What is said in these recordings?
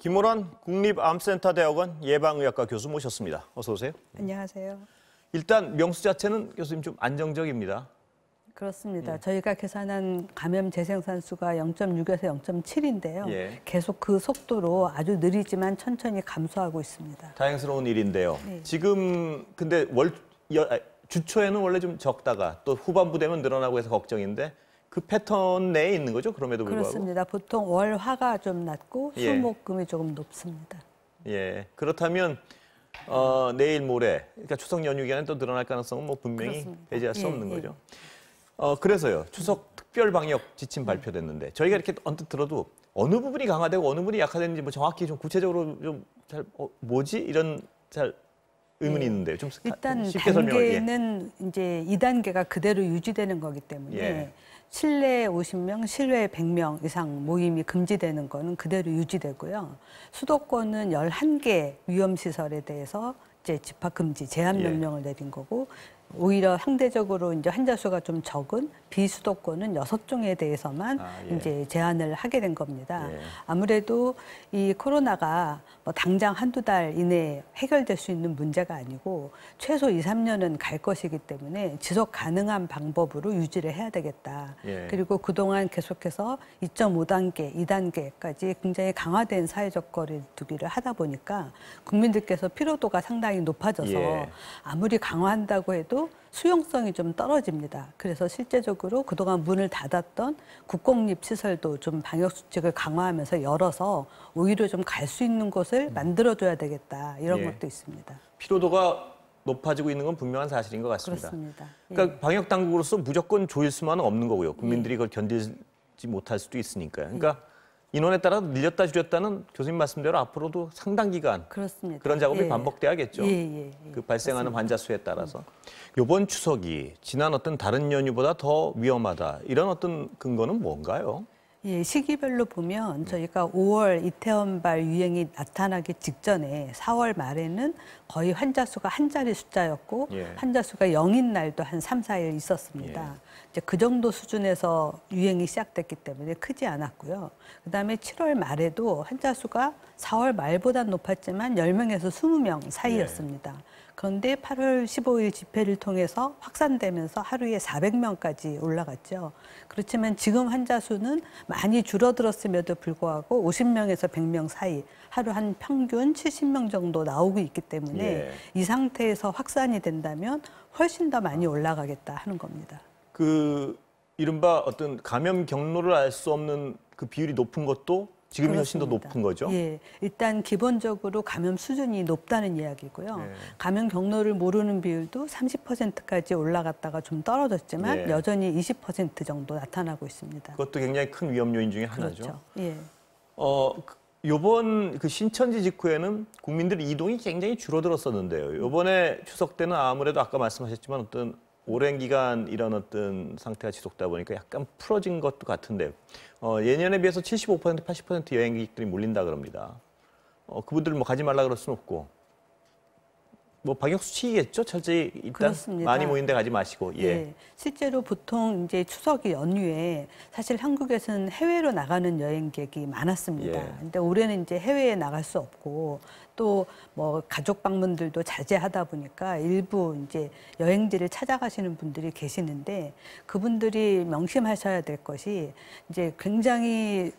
김호란 국립암센터대학원 예방의학과 교수 모셨습니다. 어서 오세요. 안녕하세요. 일단 명수 자체는 교수님 좀 안정적입니다. 그렇습니다. 저희가 계산한 감염 재생산수가 0.6에서 0.7인데요. 계속 그 속도로 아주 느리지만 천천히 감소하고 있습니다. 다행스러운 일인데요. 지금 근데 주초에는 원래 좀 적다가 또 후반부 되면 늘어나고 해서 걱정인데 그 패턴 내에 있는 거죠? 그럼에도 불구하고. 그렇습니다. 보통 월, 화가 좀 낮고 수, 목, 금이 조금 높습니다. 그렇다면 내일 모레, 그러니까 추석 연휴 기간에 또 늘어날 가능성은 뭐 분명히 그렇습니다. 배제할 수 없는 거죠. 그래서요. 추석 특별 방역 지침 발표됐는데 저희가 이렇게 언뜻 들어도 어느 부분이 강화되고 어느 부분이 약화되는지 뭐 정확히 좀 구체적으로 좀 잘 뭐지 이런 잘 의문이 있는데 좀 일단 쉽게 단계는 이제 2단계가 그대로 유지되는 거기 때문에 실내 50명, 실외 100명 이상 모임이 금지되는 거는 그대로 유지되고요. 수도권은 11개 위험시설에 대해서 이제 집합 금지, 제한 명령을 내린 거고, 오히려 상대적으로 이제 환자 수가 좀 적은 비수도권은 6종에 대해서만 이제 제한을 하게 된 겁니다. 아무래도 이 코로나가 뭐 당장 한두 달 이내에 해결될 수 있는 문제가 아니고 최소 2, 3년은 갈 것이기 때문에 지속 가능한 방법으로 유지를 해야 되겠다. 그리고 그동안 계속해서 2.5단계, 2단계까지 굉장히 강화된 사회적 거리 두기를 하다 보니까 국민들께서 피로도가 상당히 높아져서 아무리 강화한다고 해도 수용성이 좀 떨어집니다. 그래서 실제적으로 그동안 문을 닫았던 국공립 시설도 좀 방역 수칙을 강화하면서 열어서 오히려 좀 갈 수 있는 곳을 만들어줘야 되겠다. 이런 것도 있습니다. 피로도가 높아지고 있는 건 분명한 사실인 것 같습니다. 그렇습니다. 그러니까 방역 당국으로서 무조건 조일 수만은 없는 거고요. 국민들이 그걸 견디지 못할 수도 있으니까요. 그러니까 인원에 따라 늘렸다 줄였다는 교수님 말씀대로 앞으로도 상당 기간 그런 작업이 반복돼야겠죠. 그 발생하는 환자 수에 따라서. 이번 추석이 지난 어떤 다른 연휴보다 더 위험하다. 이런 어떤 근거는 뭔가요? 시기별로 보면 저희가 5월 이태원발 유행이 나타나기 직전에 4월 말에는 거의 환자 수가 한 자리 숫자였고 환자 수가 0인 날도 한 3, 4일 있었습니다. 이제 그 정도 수준에서 유행이 시작됐기 때문에 크지 않았고요. 그다음에 7월 말에도 환자 수가 4월 말보다 높았지만 10명에서 20명 사이였습니다. 그런데 8월 15일 집회를 통해서 확산되면서 하루에 400명까지 올라갔죠. 그렇지만 지금 환자 수는 많이 줄어들었음에도 불구하고 50명에서 100명 사이, 하루 한 평균 70명 정도 나오고 있기 때문에 이 상태에서 확산이 된다면 훨씬 더 많이 올라가겠다 하는 겁니다. 그 이른바 어떤 감염 경로를 알 수 없는 그 비율이 높은 것도 지금이 훨씬 더 높은 거죠? 일단 기본적으로 감염 수준이 높다는 이야기고요. 감염 경로를 모르는 비율도 30%까지 올라갔다가 좀 떨어졌지만 여전히 20% 정도 나타나고 있습니다. 그것도 굉장히 큰 위험 요인 중에 하나죠. 그렇죠. 요번 그 신천지 직후에는 국민들 이동이 굉장히 줄어들었었는데요. 요번에 추석 때는 아무래도 아까 말씀하셨지만 어떤 오랜 기간 이런 어떤 상태가 지속되다 보니까 약간 풀어진 것도 같은데 예년에 비해서 75%, 80% 여행객들이 몰린다 그럽니다. 그분들 뭐 가지 말라 그럴 수는 없고 뭐 방역 수칙이겠죠. 철저히 일단 그렇습니다. 많이 모인 데 가지 마시고. 실제로 보통 이제 추석 연휴에 사실 한국에서는 해외로 나가는 여행객이 많았습니다. 근데 올해는 이제 해외에 나갈 수 없고 또 뭐 가족 방문들도 자제하다 보니까 일부 이제 여행지를 찾아가시는 분들이 계시는데 그분들이 명심하셔야 될 것이 이제 굉장히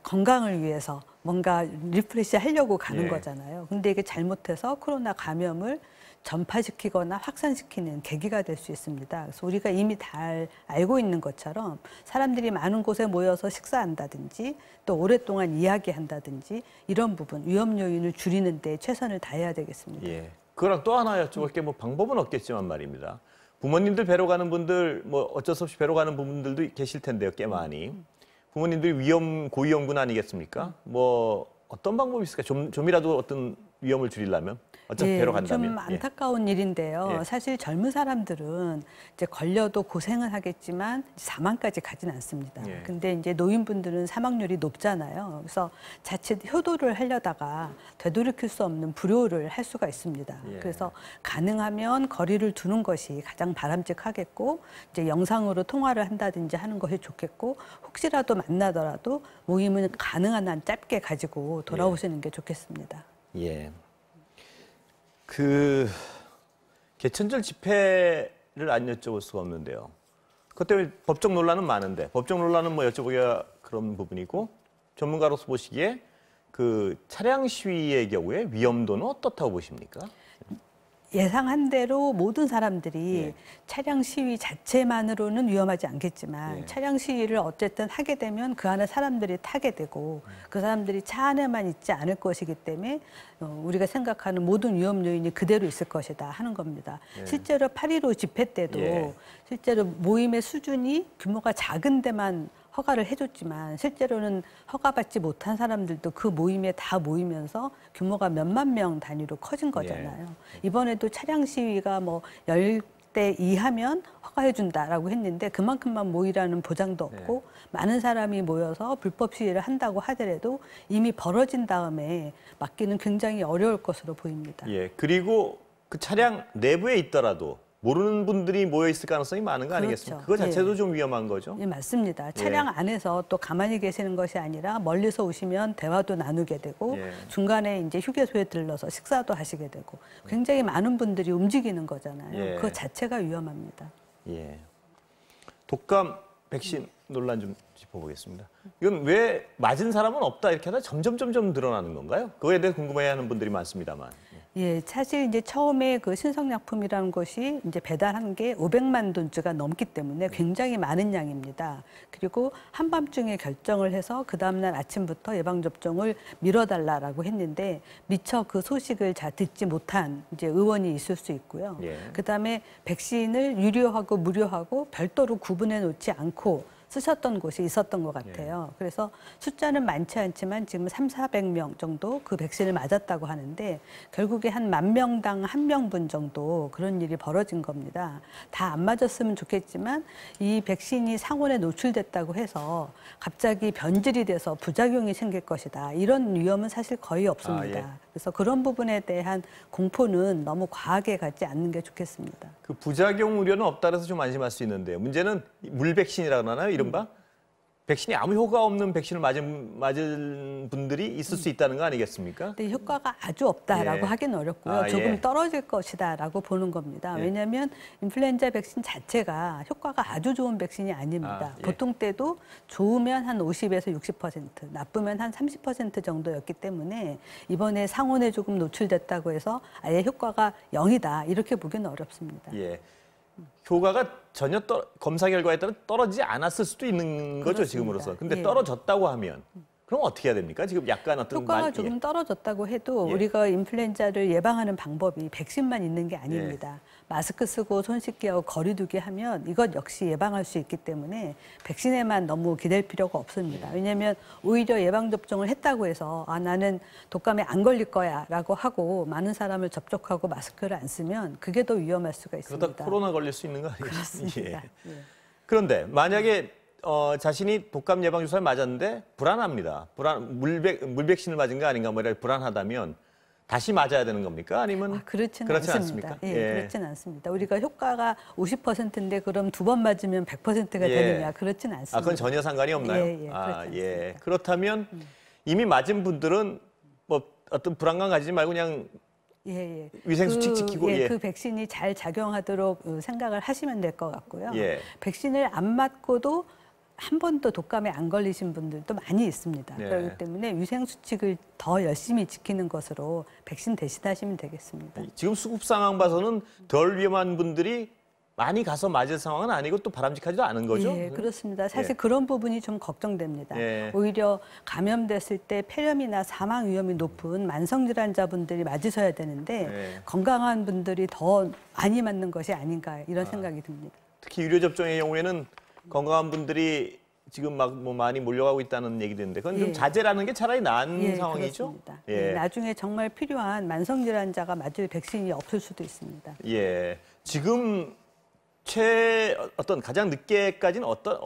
건강을 위해서 뭔가 리프레시 하려고 가는 거잖아요. 근데 이게 잘못해서 코로나 감염을 전파시키거나 확산시키는 계기가 될 수 있습니다. 그래서 우리가 이미 다 알고 있는 것처럼 사람들이 많은 곳에 모여서 식사한다든지 또 오랫동안 이야기한다든지 이런 부분, 위험 요인을 줄이는 데 최선을 다해야 되겠습니다. 그거랑 또 하나 여쭤볼 게 뭐 방법은 없겠지만 말입니다. 부모님들 뵈러 가는 분들 뭐 어쩔 수 없이 뵈러 가는 분들도 계실 텐데요, 꽤 많이. 부모님들이 고위험군 아니겠습니까? 뭐 어떤 방법이 있을까? 좀이라도 어떤 위험을 줄이려면 어차피 예, 배로 간다면. 좀 안타까운 일인데요. 예. 사실 젊은 사람들은 이제 걸려도 고생을 하겠지만 사망까지 가진 않습니다. 예. 근데 이제 노인분들은 사망률이 높잖아요. 그래서 자칫 효도를 하려다가 되돌이킬 수 없는 불효를 할 수가 있습니다. 예. 그래서 가능하면 거리를 두는 것이 가장 바람직하겠고, 이제 영상으로 통화를 한다든지 하는 것이 좋겠고, 혹시라도 만나더라도 모임은 가능한 한 짧게 가지고 돌아오시는 게 좋겠습니다. 예. 그 개천절 집회를 안 여쭤볼 수가 없는데요. 그것 때문에 법적 논란은 많은데 법적 논란은 뭐 여쭤보기가 그런 부분이고 전문가로서 보시기에 그 차량 시위의 경우에 위험도는 어떻다고 보십니까? 예상한 대로 모든 사람들이 예. 차량 시위 자체만으로는 위험하지 않겠지만 예. 차량 시위를 어쨌든 하게 되면 그 안에 사람들이 타게 되고 그 사람들이 차 안에만 있지 않을 것이기 때문에 우리가 생각하는 모든 위험 요인이 그대로 있을 것이다 하는 겁니다. 예. 실제로 8.15 집회 때도 예. 실제로 모임의 수준이 규모가 작은 데만 허가를 해줬지만 실제로는 허가받지 못한 사람들도 그 모임에 다 모이면서 규모가 몇만 명 단위로 커진 거잖아요. 이번에도 차량 시위가 뭐 10대 이하면 허가해준다라고 했는데 그만큼만 모이라는 보장도 없고 많은 사람이 모여서 불법 시위를 한다고 하더라도 이미 벌어진 다음에 막기는 굉장히 어려울 것으로 보입니다. 예. 그리고 그 차량 내부에 있더라도 모르는 분들이 모여 있을 가능성이 많은 거 아니겠습니까? 그렇죠. 그거 자체도 예. 좀 위험한 거죠. 예, 맞습니다. 차량 안에서 또 가만히 계시는 것이 아니라 멀리서 오시면 대화도 나누게 되고 예. 중간에 이제 휴게소에 들러서 식사도 하시게 되고 굉장히 많은 분들이 움직이는 거잖아요. 예. 그 자체가 위험합니다. 예. 독감 백신 논란 좀 짚어보겠습니다. 이건 왜 맞은 사람은 없다 이렇게 하다 점점 늘어나는 건가요? 그거에 대해 궁금해하는 분들이 많습니다만. 예, 사실 이제 처음에 그 신성약품이라는 것이 이제 배달한 게 500만 돈주가 넘기 때문에 굉장히 많은 양입니다. 그리고 한밤중에 결정을 해서 그 다음날 아침부터 예방접종을 미뤄달라라고 했는데 미처 그 소식을 잘 듣지 못한 이제 의원이 있을 수 있고요. 예. 그 다음에 백신을 유료하고 무료하고 별도로 구분해 놓지 않고 쓰셨던 곳이 있었던 것 같아요. 그래서 숫자는 많지 않지만 지금 300~400명 정도 그 백신을 맞았다고 하는데 결국에 한 10,000명당 1명분 정도 그런 일이 벌어진 겁니다. 다 안 맞았으면 좋겠지만 이 백신이 상온에 노출됐다고 해서 갑자기 변질이 돼서 부작용이 생길 것이다. 이런 위험은 사실 거의 없습니다. 예. 그래서 그런 부분에 대한 공포는 너무 과하게 가지 않는 게 좋겠습니다. 그 부작용 우려는 없다 그래서 좀 안심할 수 있는데요. 문제는 물백신이라고 하나요? 이른바? 백신이 아무 효과 없는 백신을 맞은 분들이 있을 수 있다는 거 아니겠습니까? 근데 효과가 아주 없다라고 예. 하긴 어렵고요. 아, 조금 예. 떨어질 것이다라고 보는 겁니다. 예. 왜냐하면 인플루엔자 백신 자체가 효과가 아주 좋은 백신이 아닙니다. 아, 예. 보통 때도 좋으면 한 50에서 60%, 나쁘면 한 30% 정도였기 때문에 이번에 상온에 조금 노출됐다고 해서 아예 효과가 0이다 이렇게 보기는 어렵습니다. 예. 효과가 전혀 검사 결과에 따라 떨어지지 않았을 수도 있는 거죠, 그렇습니다. 지금으로서. 근데 예. 떨어졌다고 하면 그럼 어떻게 해야 됩니까? 지금 약간 어떤 효과가 조금 떨어졌다고 해도 예. 우리가 인플루엔자를 예방하는 방법이 백신만 있는 게 아닙니다. 마스크 쓰고 손 씻기하고 거리 두기 하면 이것 역시 예방할 수 있기 때문에 백신에만 너무 기댈 필요가 없습니다. 왜냐하면 오히려 예방접종을 했다고 해서 아, 나는 독감에 안 걸릴 거야 라고 하고 많은 사람을 접촉하고 마스크를 안 쓰면 그게 더 위험할 수가 있습니다. 그러다 코로나 걸릴 수 있는 거 아니겠습니까? 그렇습니다. 예. 예. 그런데 만약에 자신이 독감 예방 주사를 맞았는데 불안합니다. 물백신을 맞은 거 아닌가 뭐 이렇게 불안하다면 다시 맞아야 되는 겁니까? 아니면 그렇지는 그렇지 않습니다. 않습니까? 예, 예. 그렇지는 않습니다. 우리가 효과가 50%인데 그럼 2번 맞으면 100%가 예. 되느냐 그렇지는 않습니다. 아, 그건 전혀 상관이 없나요? 예, 예, 아, 그렇지 예. 않습니다. 그렇다면 이미 맞은 분들은 뭐 어떤 불안감 가지지 말고 그냥 예, 예. 위생 수칙 지키고, 예. 그 백신이 잘 작용하도록 생각을 하시면 될 것 같고요. 예. 백신을 안 맞고도 한 번도 독감에 안 걸리신 분들도 많이 있습니다. 네. 그렇기 때문에 위생 수칙을 더 열심히 지키는 것으로 백신 대신하시면 되겠습니다. 지금 수급 상황 봐서는 덜 위험한 분들이 많이 가서 맞을 상황은 아니고 또 바람직하지도 않은 거죠? 예, 그렇습니다. 사실 예. 그런 부분이 좀 걱정됩니다. 예. 오히려 감염됐을 때 폐렴이나 사망 위험이 높은 만성질환자분들이 맞으셔야 되는데 예. 건강한 분들이 더 많이 맞는 것이 아닌가 이런 생각이 듭니다. 특히 유료 접종의 경우에는 건강한 분들이 지금 막 뭐 많이 몰려가고 있다는 얘기도 있는데 그건 좀 예. 자제라는 게 차라리 나은 예, 상황이죠? 그렇습니다. 예. 나중에 정말 필요한 만성 질환자가 맞을 백신이 없을 수도 있습니다. 예. 지금 어떤 가장 늦게까지는 어떤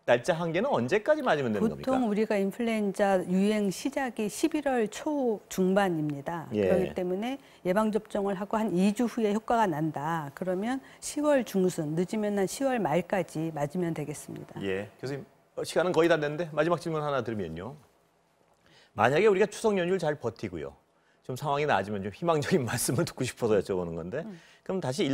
날짜 한계는 언제까지 맞으면 되는 겁니까? 보통 우리가 인플루엔자 유행 시작이 11월 초 중반입니다. 예. 그렇기 때문에 예방접종을 하고 한 2주 후에 효과가 난다. 그러면 10월 중순, 늦으면 한 10월 말까지 맞으면 되겠습니다. 예. 교수님, 시간은 거의 다 됐는데 마지막 질문 하나 드리면요. 만약에 우리가 추석 연휴를 잘 버티고요. 좀 상황이 나아지면 좀 희망적인 말씀을 듣고 싶어서 여쭤보는 건데 그럼 다시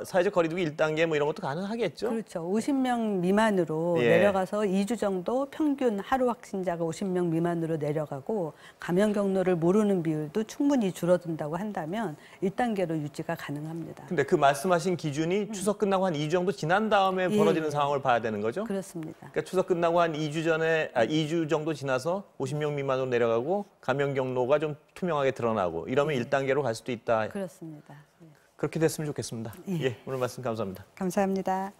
사회적 거리두기 1단계 뭐 이런 것도 가능하겠죠? 그렇죠. 50명 미만으로 예. 내려가서 2주 정도 평균 하루 확진자가 50명 미만으로 내려가고 감염 경로를 모르는 비율도 충분히 줄어든다고 한다면 1단계로 유지가 가능합니다. 근데 그 말씀하신 기준이 추석 끝나고 한 2주 정도 지난 다음에 벌어지는 예. 상황을 봐야 되는 거죠? 그렇습니다. 그러니까 추석 끝나고 한 2주 정도 지나서 50명 미만으로 내려가고 감염 경로가 좀 투명하게 드러나고 이러면 1단계로 갈 수도 있다. 그렇습니다. 그렇게 됐으면 좋겠습니다. 예. 예, 오늘 말씀 감사합니다. 감사합니다.